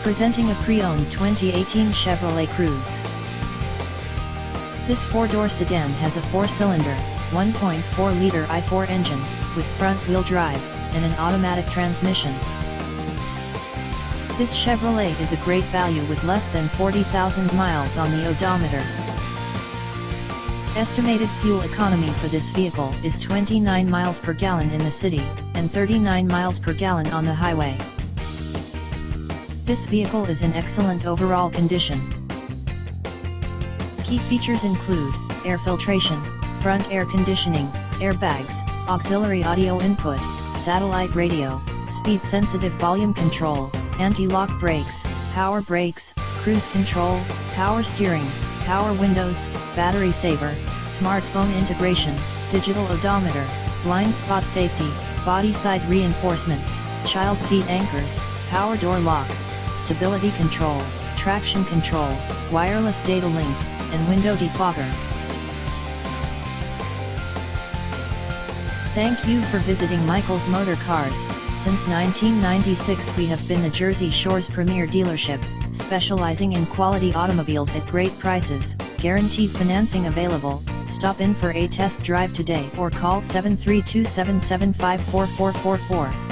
Presenting a pre-owned 2018 Chevrolet Cruze. This four-door sedan has a 4-cylinder, 1.4-liter i4 engine, with front-wheel drive, and an automatic transmission. This Chevrolet is a great value with less than 40,000 miles on the odometer. Estimated fuel economy for this vehicle is 29 miles per gallon in the city, and 39 miles per gallon on the highway. This vehicle is in excellent overall condition. Key features include air filtration, front air conditioning, airbags, auxiliary audio input, satellite radio, speed-sensitive volume control, anti-lock brakes, power brakes, cruise control, power steering, power windows, battery saver, smartphone integration, digital odometer, blind spot safety, body side reinforcements, child seat anchors, power door locks, stability control, traction control, wireless data link, and window defogger. Thank you for visiting Michael's Motorcars. Since 1996 we have been the Jersey Shore's premier dealership, specializing in quality automobiles at great prices, guaranteed financing available. Stop in for a test drive today or call 732-775-4444.